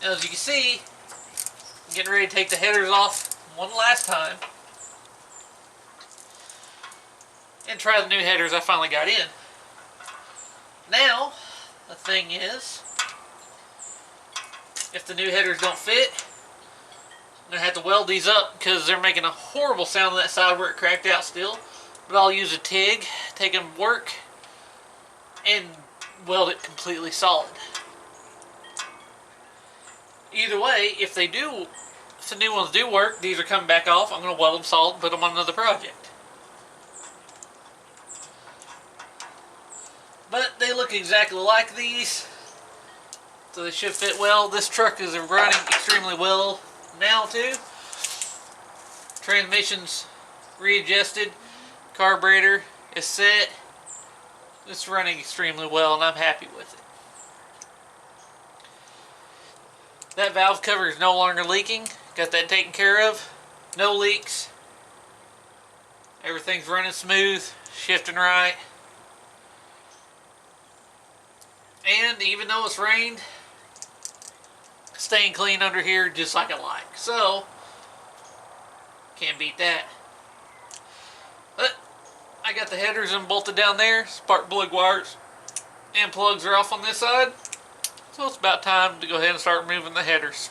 As you can see, I'm getting ready to take the headers off one last time and try the new headers I finally got in. Now, the thing is, if the new headers don't fit, I'm going to have to weld these up because they're making a horrible sound on that side where it cracked out still. But I'll use a TIG, take them to work, and weld it completely solid. Either way, if the new ones do work, these are coming back off, I'm going to weld them solid and put them on another project. But they look exactly like these, so they should fit well. This truck is running extremely well now too. Transmission's readjusted, carburetor is set. It's running extremely well and I'm happy with it. That valve cover is no longer leaking. Got that taken care of. No leaks. Everything's running smooth, shifting right. And even though it's rained, staying clean under here just like I like. So, can't beat that. But I got the headers bolted down there. Spark plug wires and plugs are off on this side. So it's about time to go ahead and start removing the headers.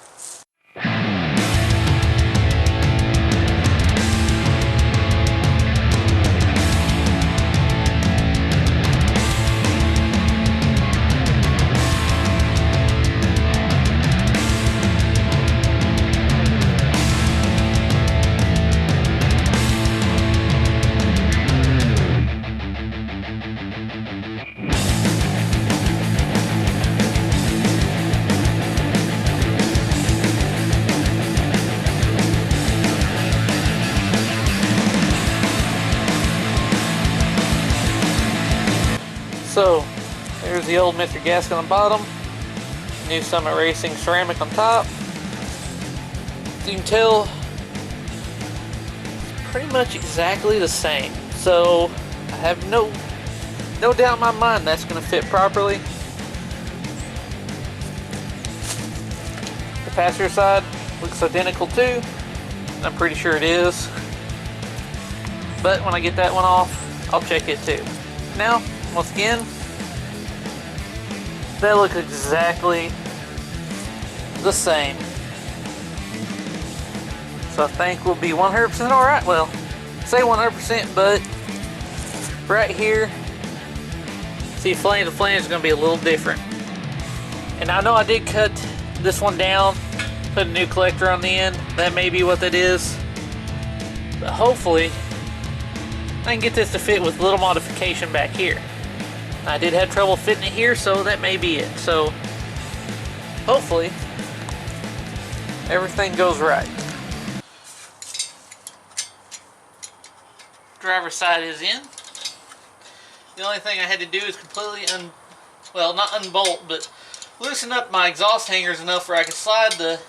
So, there's the old Mr. Gasket on the bottom, New Summit Racing ceramic on top. As you can tell, it's pretty much exactly the same. So, I have no doubt in my mind that's going to fit properly. The passenger side looks identical too. I'm pretty sure it is. But when I get that one off, I'll check it too. Now, once again, they look exactly the same. So I think we'll be 100% alright. Well, say 100%, but right here, see, flange to flange is going to be a little different. And I know I did cut this one down, put a new collector on the end. That may be what that is. But hopefully, I can get this to fit with a little modification back here. I did have trouble fitting it here, so that may be it. So, hopefully, everything goes right. Driver's side is in. The only thing I had to do is completely not unbolt, but loosen up my exhaust hangers enough where I can slide the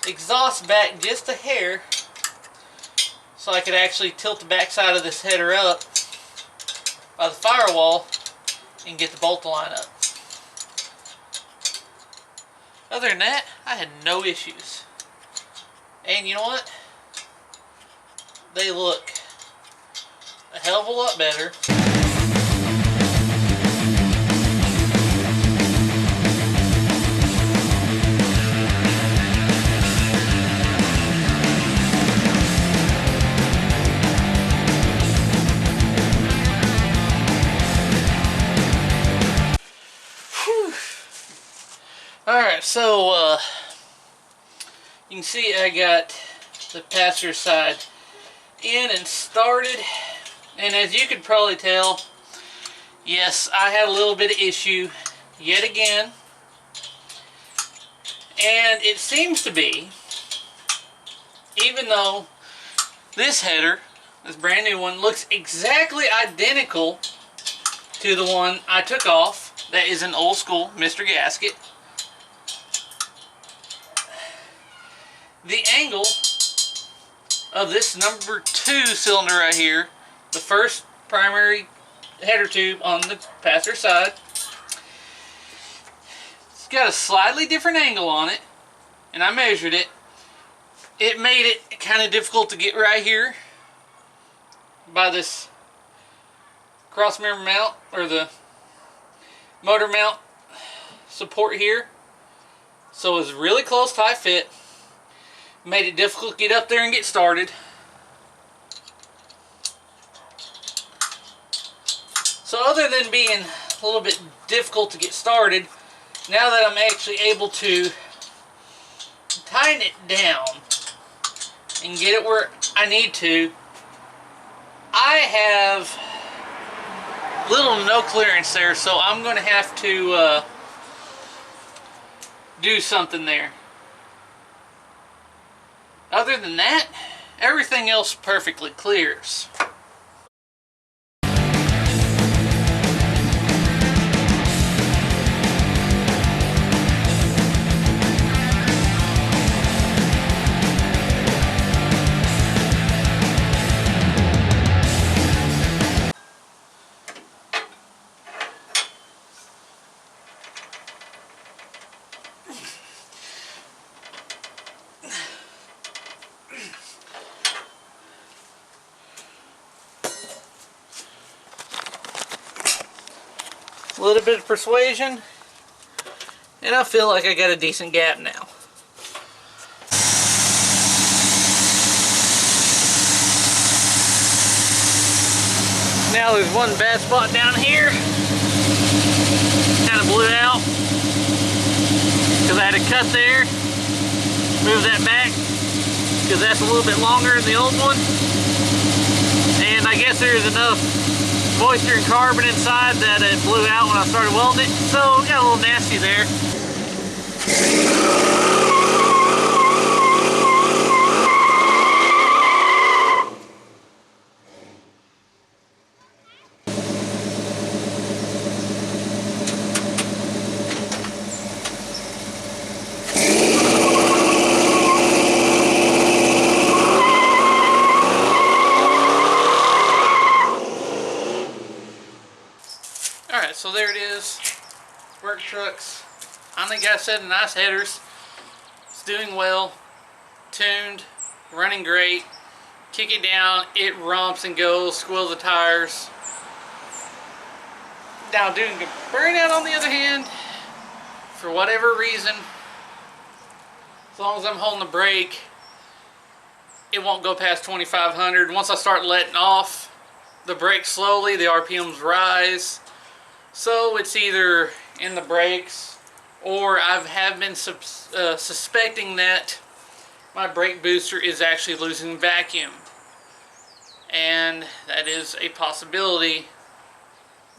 exhaust back just a hair so I could actually tilt the back side of this header up by the firewall and get the bolt to line up. Other than that, I had no issues. And you know what? They look a hell of a lot better. Alright, so you can see I got the passenger side in and started, and as you can probably tell, yes, I had a little bit of issue yet again, and it seems to be, even though this header, this brand new one, looks exactly identical to the one I took off, that is an old school Mr. Gasket. The angle of this number 2 cylinder right here, the first primary header tube on the passenger side, it's got a slightly different angle on it and I measured it. It made it kind of difficult to get right here by this cross member mount, or the motor mount support here. So it was really close, tight fit. Made it difficult to get up there and get started. So other than being a little bit difficult to get started, now that I'm actually able to tighten it down and get it where I need to, I have little to no clearance there, so I'm going to have to do something there. Other than that, everything else perfectly clears. A little bit of persuasion, and I feel like I got a decent gap now. Now there's one bad spot down here. Kind of blew out because I had a cut there. Move that back because that's a little bit longer than the old one. And I guess there's enough moisture and carbon inside that it blew out when I started welding it, so it got a little nasty there. Alright, so there it is. Work trucks. I think I said nice headers. It's doing well. Tuned. Running great. Kick it down. It romps and goes. Squeal the tires. Now doing the burnout on the other hand, for whatever reason, as long as I'm holding the brake, it won't go past 2,500. Once I start letting off the brake slowly, the RPMs rise. So it's either in the brakes, or I have been suspecting that my brake booster is actually losing vacuum. And that is a possibility,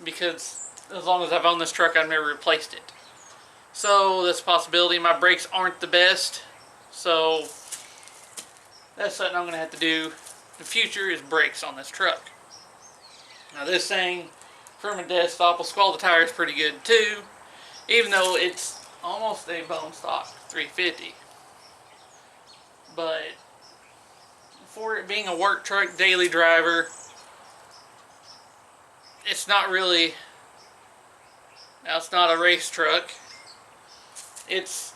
because as long as I've owned this truck, I've never replaced it. So that's a possibility. My brakes aren't the best, so that's something I'm going to have to do in the future, is brakes on this truck. Now this thing from a dead stop will squall the tires pretty good too, even though it's almost a bone stock 350. But for it being a work truck, daily driver, it's not really, now it's not a race truck. It's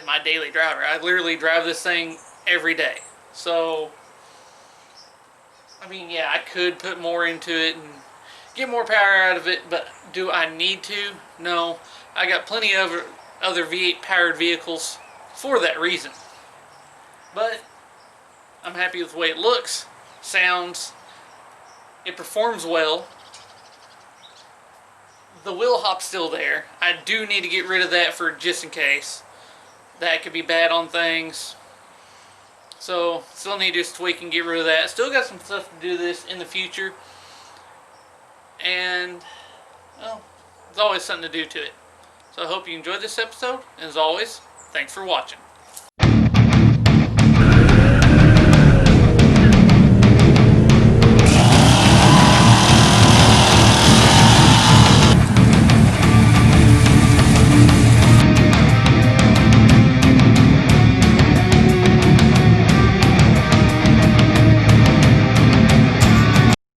my daily driver. I literally drive this thing every day. So, I mean, yeah, I could put more into it and get more power out of it, but do I need to? No. I got plenty of other V8 powered vehicles for that reason. But I'm happy with the way it looks, sounds, it performs well. The wheel hop's still there. I do need to get rid of that for just in case. That could be bad on things. So, still need to just tweak and get rid of that. Still got some stuff to do this in the future. And, well, there's always something to do to it. So I hope you enjoyed this episode. And as always, thanks for watching.